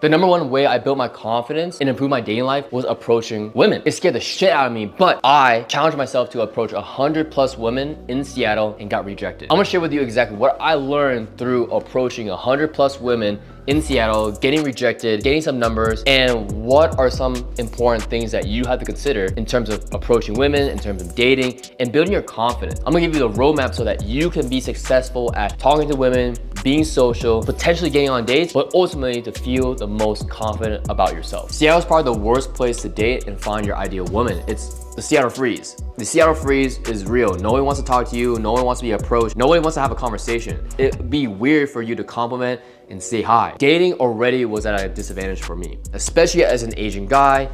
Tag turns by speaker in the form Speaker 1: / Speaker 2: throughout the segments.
Speaker 1: The number one way I built my confidence and improved my dating life was approaching women. It scared the shit out of me, but I challenged myself to approach 100 plus women in Seattle and got rejected. I'm gonna share with you exactly what I learned through approaching 100 plus women in Seattle, getting rejected, getting some numbers, and what are some important things that you have to consider in terms of approaching women, in terms of dating, and building your confidence. I'm gonna give you the roadmap so that you can be successful at talking to women, being social, potentially getting on dates, but ultimately to feel the most confident about yourself. Seattle's probably the worst place to date and find your ideal woman. It's the Seattle freeze. The Seattle freeze is real. No one wants to talk to you. No one wants to be approached. No one wants to have a conversation. It'd be weird for you to compliment and say hi. Dating already was at a disadvantage for me, especially as an Asian guy.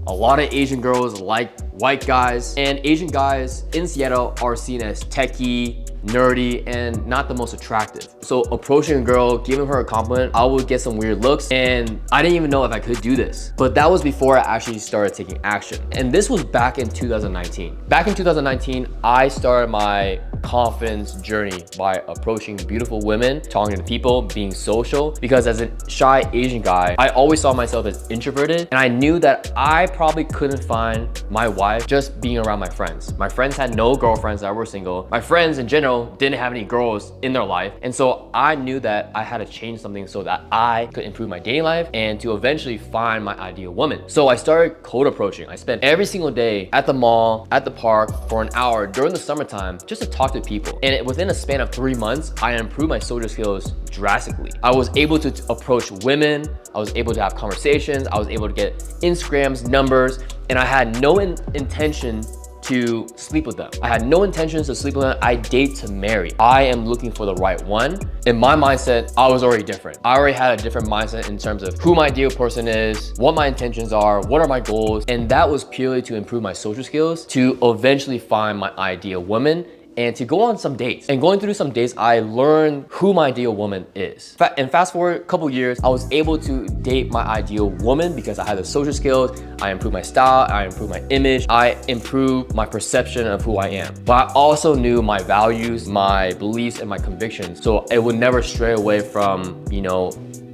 Speaker 1: A lot of Asian girls like white guys, and Asian guys in Seattle are seen as techie, nerdy, and not the most attractive. So approaching a girl, giving her a compliment, I would get some weird looks, and I didn't even know if I could do this. But that was before I actually started taking action. And this was back in 2019. Back in 2019, I started my confidence journey by approaching beautiful women, talking to people, being social, because as a shy Asian guy, I always saw myself as introverted, and I knew that I probably couldn't find my wife just being around my friends. My friends had no girlfriends that were single. My friends in general didn't have any girls in their life, and so I knew that I had to change something so that I could improve my dating life and to eventually find my ideal woman. So I started cold approaching. I spent every single day at the mall, at the park for an hour during the summertime just to talk to people. And within a span of 3 months, I improved my social skills drastically. I was able to approach women, I was able to have conversations, I was able to get Instagram's numbers, and I had no intention to sleep with them. I had no intentions to sleep with them. I date to marry. I am looking for the right one. In my mindset, I was already different. I already had a different mindset in terms of who my ideal person is, what my intentions are, what are my goals, and that was purely to improve my social skills, to eventually find my ideal woman, and to go on some dates. And going through some dates, I learned who my ideal woman is. And fast forward a couple years, I was able to date my ideal woman because I had the social skills, I improved my style, I improved my image, I improved my perception of who I am. But I also knew my values, my beliefs, and my convictions. So it would never stray away from,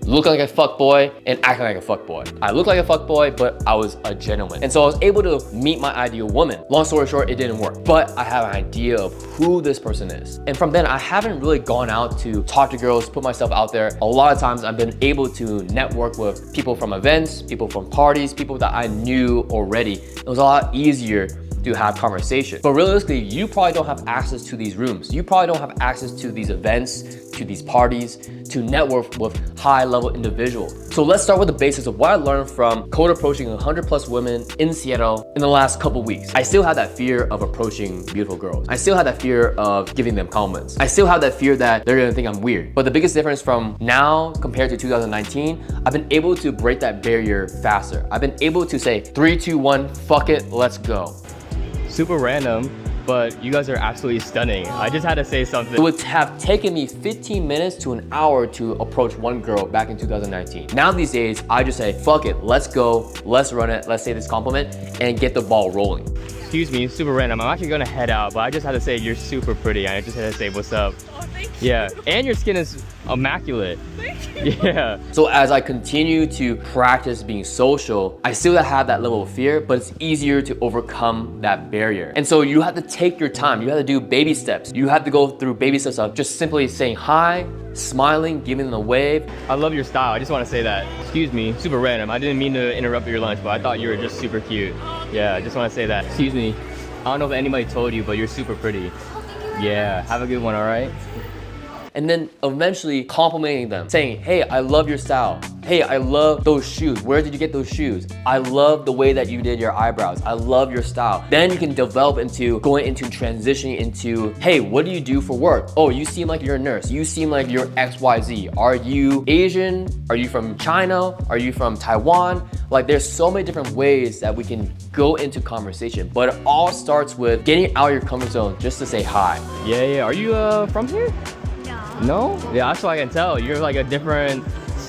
Speaker 1: looking like a fuckboy and acting like a fuckboy. I look like a fuckboy, but I was a gentleman. And so I was able to meet my ideal woman. Long story short, it didn't work, but I have an idea of who this person is. And from then, I haven't really gone out to talk to girls, put myself out there. A lot of times I've been able to network with people from events, people from parties, people that I knew already. It was a lot easier to have conversation. But realistically, you probably don't have access to these rooms. You probably don't have access to these events, to these parties, to network with high-level individuals. So let's start with the basics of what I learned from cold approaching 100 plus women in Seattle in the last couple weeks. I still have that fear of approaching beautiful girls. I still have that fear of giving them compliments. I still have that fear that they're gonna think I'm weird. But the biggest difference from now compared to 2019, I've been able to break that barrier faster. I've been able to say 3, 2, 1, fuck it, let's go.
Speaker 2: Super random, but you guys are absolutely stunning. I just had to say something.
Speaker 1: It would have taken me 15 minutes to an hour to approach one girl back in 2019. Now these days, I just say, fuck it, let's go, let's run it, let's say this compliment, and get the ball rolling.
Speaker 2: Excuse me, super random. I'm actually gonna head out, but I just had to say you're super pretty. I just had to say what's up.
Speaker 3: Oh, thank you.
Speaker 2: Yeah, and your skin is immaculate.
Speaker 3: Thank you.
Speaker 2: Yeah.
Speaker 1: So as I continue to practice being social, I still have that level of fear, but it's easier to overcome that barrier. And so you have to take your time. You have to do baby steps. You have to go through baby steps of just simply saying hi, smiling, giving them a wave.
Speaker 2: I love your style. I just want to say that. Excuse me, super random. I didn't mean to interrupt your lunch, but I thought you were just super cute. Yeah, I just want to say that. Excuse me. I don't know if anybody told you, but you're super pretty. Yeah, have a good one, all right?
Speaker 1: And then eventually complimenting them, saying, hey, I love your style. Hey, I love those shoes. Where did you get those shoes? I love the way that you did your eyebrows. I love your style. Then you can develop into going into transitioning into, hey, what do you do for work? Oh, you seem like you're a nurse. You seem like you're XYZ. Are you Asian? Are you from China? Are you from Taiwan? Like there's so many different ways that we can go into conversation, but it all starts with getting out of your comfort zone just to say hi.
Speaker 2: Yeah. Are you from here? No? Yeah, that's what I can tell. You're like a different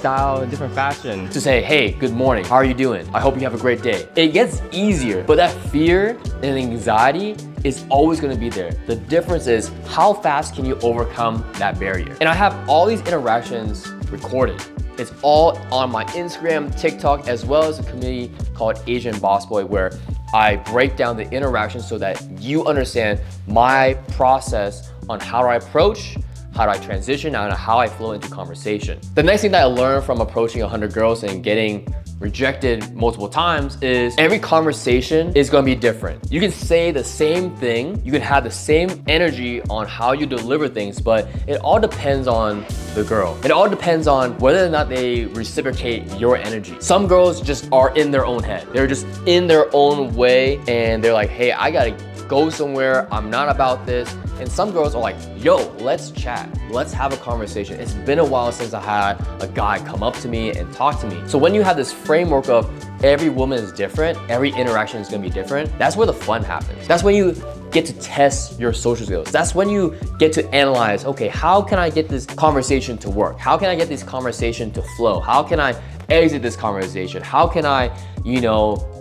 Speaker 2: style, a different fashion.
Speaker 1: To say, hey, good morning, how are you doing? I hope you have a great day. It gets easier, but that fear and anxiety is always gonna be there. The difference is how fast can you overcome that barrier? And I have all these interactions recorded. It's all on my Instagram, TikTok, as well as a community called Asian Boss Boy, where I break down the interactions so that you understand my process on how do I approach, how do I transition, and how I flow into conversation. The next thing that I learned from approaching 100 girls and getting rejected multiple times is every conversation is gonna be different. You can say the same thing, you can have the same energy on how you deliver things, but it all depends on the girl. It all depends on whether or not they reciprocate your energy. Some girls just are in their own head. They're just in their own way and they're like, hey, I gotta go somewhere, I'm not about this. And some girls are like, yo, let's chat. Let's have a conversation. It's been a while since I had a guy come up to me and talk to me. So when you have this framework of every woman is different, every interaction is gonna be different, that's where the fun happens. That's when you get to test your social skills. That's when you get to analyze, okay, how can I get this conversation to work? How can I get this conversation to flow? How can I exit this conversation? How can I,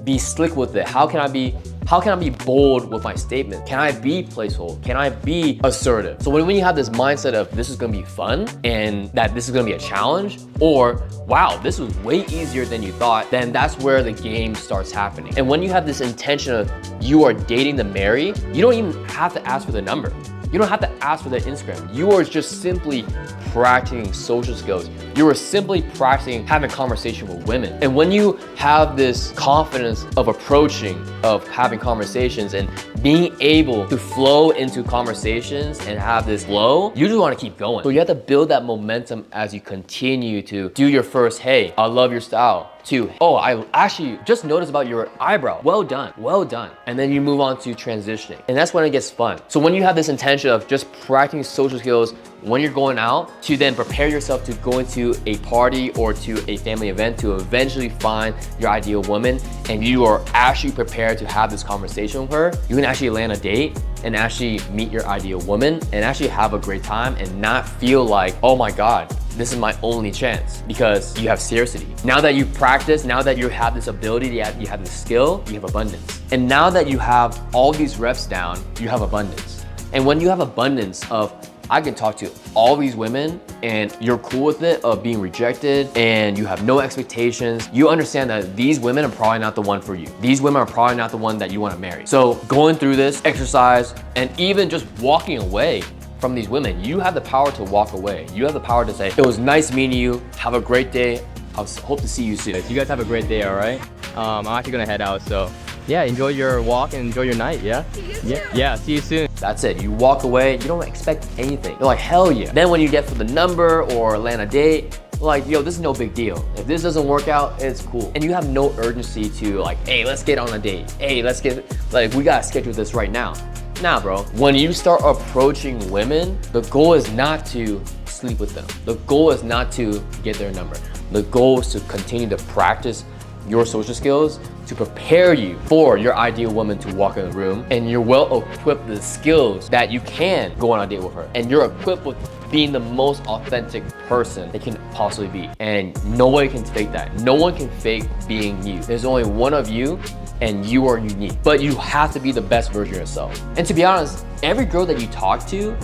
Speaker 1: be slick with it? How can I be bold with my statement? Can I be playful? Can I be assertive? So when you have this mindset of this is gonna be fun and that this is gonna be a challenge, or wow, this was way easier than you thought, then that's where the game starts happening. And when you have this intention of you are dating to marry, you don't even have to ask for the number. You don't have to ask for their Instagram. You are just simply practicing social skills. You are simply practicing having conversation with women. And when you have this confidence of approaching, of having conversations and being able to flow into conversations and have this flow, you just wanna keep going. So you have to build that momentum as you continue to do your first, hey, I love your style, to, oh, I actually just noticed about your eyebrow. Well done, well done. And then you move on to transitioning. And that's when it gets fun. So when you have this intention of just practicing social skills when you're going out, to then prepare yourself to go into a party or to a family event to eventually find your ideal woman, and you are actually prepared to have this conversation with her, you can actually land a date and actually meet your ideal woman and actually have a great time and not feel like, oh my God, this is my only chance, because you have scarcity. Now that you've practiced, now that you have this ability, you have this skill, you have abundance. And now that you have all these reps down, you have abundance. And when you have abundance of, I can talk to all these women and you're cool with it, of being rejected and you have no expectations, you understand that these women are probably not the one for you. These women are probably not the one that you want to marry. So going through this exercise and even just walking away from these women, you have the power to walk away. You have the power to say, it was nice meeting you, have a great day, I hope to see you soon.
Speaker 2: You guys have a great day, all right? I'm actually gonna head out, so yeah, enjoy your walk and enjoy your night, yeah? Yeah, see you soon.
Speaker 1: That's it, you walk away, you don't expect anything. You're like, hell yeah. Then when you get for the number or land a date, like, yo, this is no big deal. If this doesn't work out, it's cool. And you have no urgency to like, hey, let's get on a date. Hey, we gotta schedule this right now. Nah, bro. When you start approaching women, the goal is not to sleep with them. The goal is not to get their number. The goal is to continue to practice your social skills to prepare you for your ideal woman to walk in the room, and you're well equipped with the skills that you can go on a date with her. And you're equipped with being the most authentic person they can possibly be. And nobody can fake that. No one can fake being you. There's only one of you, and you are unique. But you have to be the best version of yourself. And to be honest, every girl that you talk to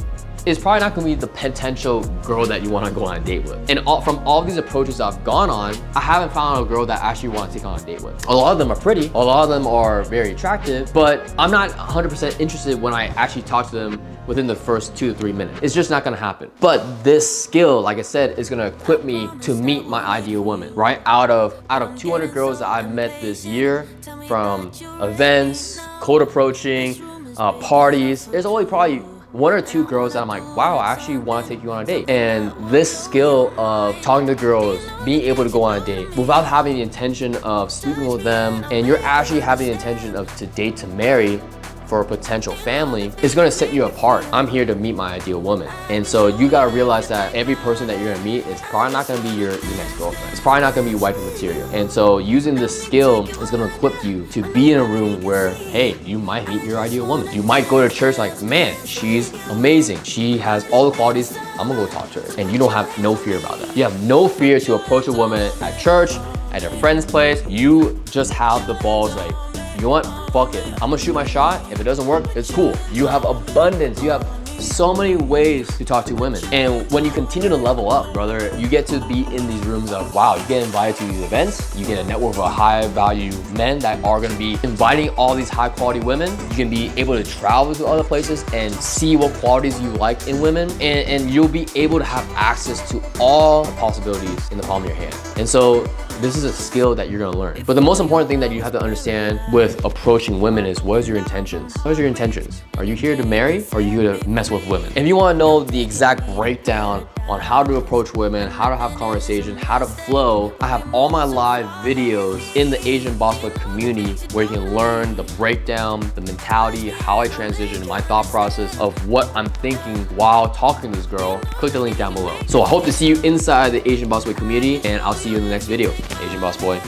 Speaker 1: is probably not gonna be the potential girl that you wanna go on a date with. And from all these approaches I've gone on, I haven't found a girl that I actually wanna take on a date with. A lot of them are pretty, a lot of them are very attractive, but I'm not 100% interested when I actually talk to them within the first 2 to 3 minutes. It's just not gonna happen. But this skill, like I said, is gonna equip me to meet my ideal woman, right? Out of 200 girls that I've met this year, from events, cold approaching, parties, there's only probably 1 or 2 girls that I'm like, wow, I actually want to take you on a date. And this skill of talking to girls, being able to go on a date without having the intention of sleeping with them, and you're actually having the intention of to date to marry, for a potential family is gonna set you apart. I'm here to meet my ideal woman. And so you gotta realize that every person that you're gonna meet is probably not gonna be your next girlfriend. It's probably not gonna be wifey material. And so using this skill is gonna equip you to be in a room where, hey, you might meet your ideal woman. You might go to church like, man, she's amazing. She has all the qualities. I'm gonna go talk to her. And you don't have no fear about that. You have no fear to approach a woman at church, at a friend's place. You just have the balls like, you know what, fuck it. I'm gonna shoot my shot. If it doesn't work, it's cool. You have abundance. You have so many ways to talk to women. And when you continue to level up, brother, you get to be in these rooms of, wow, you get invited to these events, you get a network of high value men that are gonna be inviting all these high quality women. You can be able to travel to other places and see what qualities you like in women, and you'll be able to have access to all the possibilities in the palm of your hand. And so this is a skill that you're gonna learn. But the most important thing that you have to understand with approaching women is, what is your intentions? What is your intentions? Are you here to marry, or are you here to mess with women? If you wanna know the exact breakdown on how to approach women, how to have conversation, how to flow, I have all my live videos in the Asian Boss Boy community where you can learn the breakdown, the mentality, how I transition, my thought process of what I'm thinking while talking to this girl. Click the link down below. So I hope to see you inside the Asian Boss Boy community, and I'll see you in the next video. Asian Boss Boy.